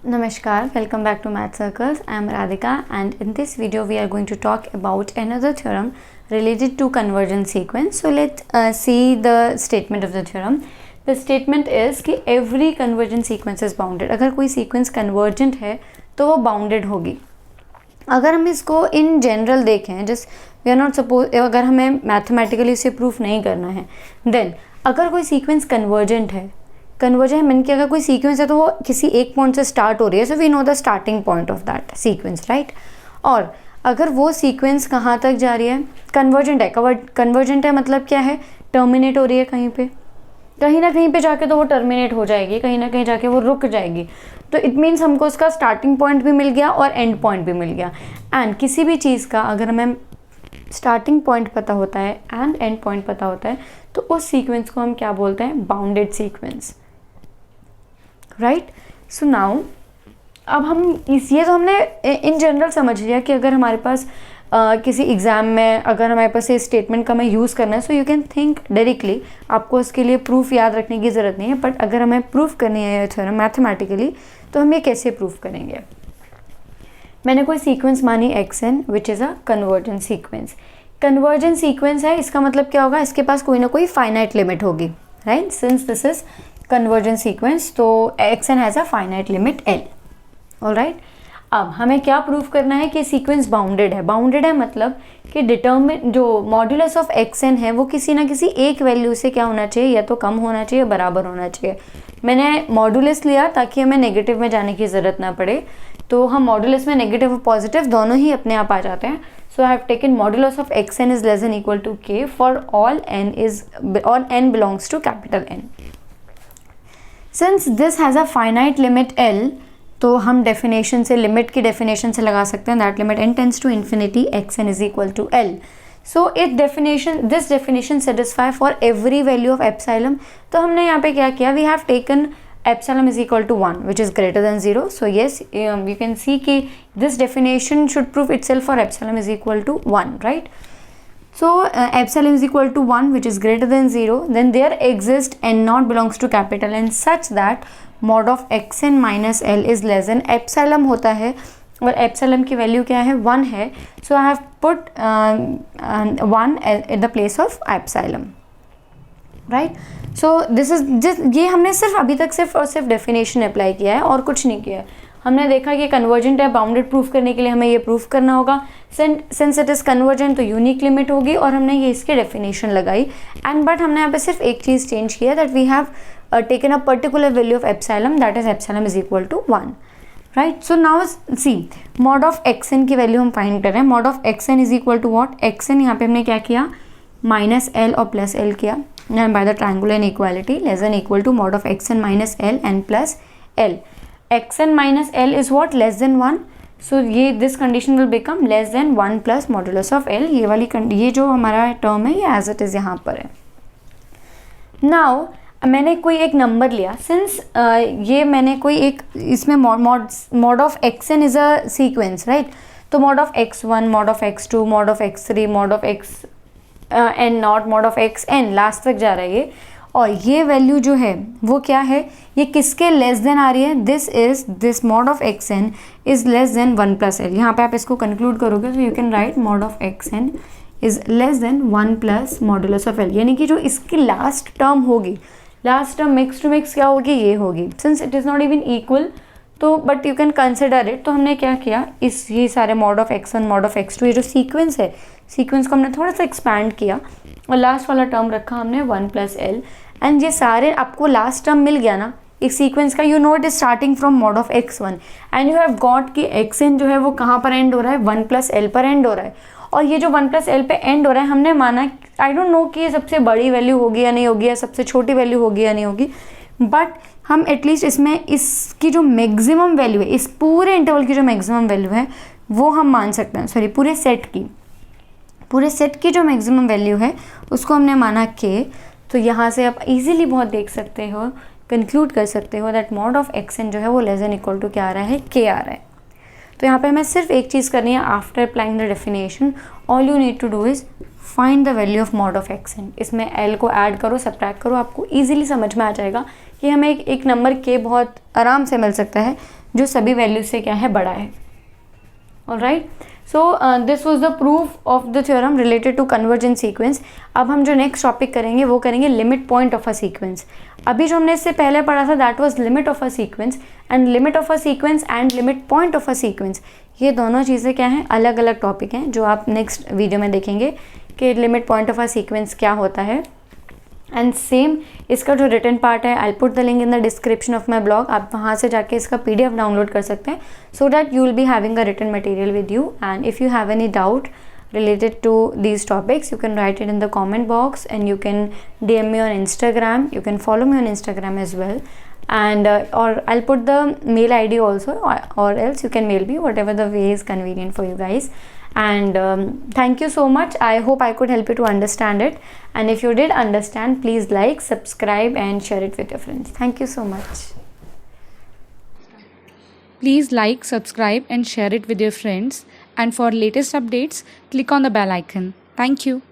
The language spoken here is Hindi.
Namaskar, welcome back to Math Circles. I am Radhika and in this video we are going to talk about another theorem related to convergence sequence. So let's see the statement of the theorem. The statement is कि every convergent sequence is bounded. अगर कोई sequence convergent है तो वो bounded होगी. अगर हम इसको in general देखें, just we are not supposed, अगर हमें mathematically इसे proof नहीं करना है, then अगर कोई sequence convergent है, कन्वर्जेंट मीन कि अगर कोई सीक्वेंस है तो वो किसी एक पॉइंट से स्टार्ट हो रही है, so we know the starting point of that sequence, right. और अगर वो सीक्वेंस कहाँ तक जा रही है, कन्वर्जेंट है. कन्वर्जेंट है मतलब क्या है, टर्मिनेट हो रही है कहीं ना कहीं पे जाके तो वो टर्मिनेट हो जाएगी, कहीं ना कहीं जाके वो रुक जाएगी. तो इट मीन्स हमको उसका स्टार्टिंग पॉइंट भी मिल गया और एंड पॉइंट भी मिल गया. एंड किसी भी चीज़ का अगर हमें स्टार्टिंग पॉइंट पता होता है एंड एंड पॉइंट पता होता है तो उस सीक्वेंस को हम क्या बोलते हैं, bounded sequence, right. So now अब हम ये तो हमने इन जनरल समझ लिया कि अगर हमारे पास किसी एग्ज़ाम में अगर हमारे पास ये स्टेटमेंट का हमें यूज़ करना है, so you can think directly, आपको उसके लिए प्रूफ याद रखने की ज़रूरत नहीं है. बट अगर हमें प्रूफ करनी है थ्योरम मैथमेटिकली तो हम ये कैसे प्रूफ करेंगे. मैंने कोई सीक्वेंस मानी xn which is a convergent sequence. Convergent sequence है, इसका मतलब क्या होगा, इसके पास कोई ना कोई फाइनाइट लिमिट होगी, right. Since this is convergent sequence तो xn has a finite limit l. Alright. अब हमें क्या प्रूफ करना है कि सीक्वेंस बाउंडेड है. बाउंडेड है मतलब कि डिटर्मिन जो मॉड्यूलस ऑफ xn है वो किसी ना किसी एक वैल्यू से क्या होना चाहिए, या तो कम होना चाहिए या बराबर होना चाहिए. मैंने मॉड्यूलस लिया ताकि हमें नेगेटिव में जाने की ज़रूरत ना पड़े, तो हम मॉड्यूलस में नेगेटिव और पॉजिटिव दोनों ही अपने आप आ जाते हैं. So I have taken modulus of xn is less than equal to k for all n belongs to capital N. Since this has a finite limit l, तो हम डेफिनेशन से, लिमिट की डेफिनेशन से लगा सकते हैं that limit n tends to infinity xn is equal to l. So this definition satisfy for every value of epsilon. तो हमने यहाँ पे क्या किया, we have taken epsilon is equal to 1 which is greater than 0. So yes, you can see कि this definition should prove itself for epsilon is equal to 1, right. So epsilon is equal to 1 which is greater than 0, then there exists n naught belongs to capital N such that mod of xn minus l is less than epsilon होता है और epsilon की वैल्यू क्या है, 1 है. So I have put 1 at the place of epsilon, right. So this is ये हमने सिर्फ अभी तक सिर्फ और सिर्फ डेफिनेशन अप्लाई किया है और कुछ नहीं किया है. हमने देखा कि कन्वर्जेंट है, बाउंडेड प्रूफ करने के लिए हमें ये प्रूफ करना होगा. सिंस इट इज़ कन्वर्जेंट तो यूनिक लिमिट होगी और हमने ये इसकी डेफिनेशन लगाई. एंड बट हमने यहाँ पे सिर्फ एक चीज़ चेंज किया, that we have taken a particular value of epsilon, that is epsilon is equal to 1, right. So now see mod of XN की वैल्यू हम फाइंड कर रहे हैं. Mod of XN is equal to what, XN यहाँ पे हमने क्या किया, माइनस एल और प्लस एल किया, and by the triangular inequality less than equal to mod of xn minus l and plus l. xn minus l is what, less than 1. so ये this condition will become less than 1 plus modulus of l. ये वाली ये जो हमारा टर्म है ये as it is यहाँ पर है. now मैंने कोई एक नंबर लिया, सिंस ये मैंने कोई एक इसमें mod of xn is a sequence, right. तो mod of x1, mod of x2, mod of x3, mod of x n naught, mod of x n, last तक जा रहा है ये. और ये वैल्यू जो है वो क्या है, ये किसके लेस देन आ रही है, this mod of x N is less than 1 plus L. यहाँ पे आप इसको कंक्लूड करोगे तो you can write mod of x N is less than 1 plus modulus of L. यानी कि जो इसकी लास्ट टर्म होगी, last term mix to mix क्या होगी, ये होगी. Since it is not even equal to but you can consider it. तो हमने क्या किया, ये सारे mod of x one, mod of x two, ये जो सीक्वेंस है, सीक्वेंस को हमने थोड़ा सा एक्सपैंड किया और लास्ट वाला टर्म रखा हमने 1 प्लस एल. एंड ये सारे आपको लास्ट टर्म मिल गया ना एक सीक्वेंस का, you know it is starting from mod of x one and you have got कि एक्स एन जो है वो कहाँ पर एंड हो रहा है, 1 प्लस एल पर एंड हो रहा है. और ये जो 1 प्लस एल पे एंड हो रहा है, हमने माना, आई डोंट नो कि ये सबसे बड़ी वैल्यू होगी या नहीं होगी, या सबसे छोटी वैल्यू होगी या नहीं होगी, बट हम एटलीस्ट इसमें इसकी जो मैक्सिमम वैल्यू है, इस पूरे इंटरवल की जो मैक्सिमम वैल्यू है वो हम मान सकते हैं. सॉरी, पूरे सेट की जो मैक्सिमम वैल्यू है उसको हमने माना k. तो यहाँ से आप इजीली बहुत देख सकते हो, कंक्लूड कर सकते हो that mod of x n जो है वो लेस देन इक्वल टू क्या आ रहा है, k आ रहा है. तो यहाँ पे हमें सिर्फ एक चीज़ करनी है, after applying the definition all you need to do is find the value of mod of x N. इसमें एल को ऐड करो, सब्ट्रैक्ट करो, आपको ईजिली समझ में आ जाएगा कि हमें एक नंबर के बहुत आराम से मिल सकता है जो सभी वैल्यू से क्या है, बड़ा है। Alright, so this was the proof of the theorem related to convergent sequence. अब हम जो नेक्स्ट टॉपिक करेंगे वो करेंगे limit point of a sequence. अभी जो हमने इससे पहले पढ़ा था that was limit of a sequence, and limit of a sequence and limit point of a sequence, ये दोनों चीज़ें क्या हैं, अलग अलग टॉपिक हैं जो आप नेक्स्ट वीडियो में देखेंगे कि limit point of a sequence क्या होता है। एंड सेम इसका जो रिटन पार्ट है, I put the link in the description of my blog, आप वहाँ से जाके इसका PDF डाउनलोड कर सकते हैं, so that you will be having a written material with you. And if you have any doubt related to these topics, you can write it in the comment box, and you can DM me on Instagram, you can follow me on Instagram as well, and or I'll put the mail ID also, or else you can mail me, whatever the way is convenient for you guys. And thank you so much. I hope I could help you to understand it, and if you did understand, please like, subscribe and share it with your friends. Thank you so much. Please like, subscribe and share it with your friends, and for latest updates click on the bell icon. Thank you.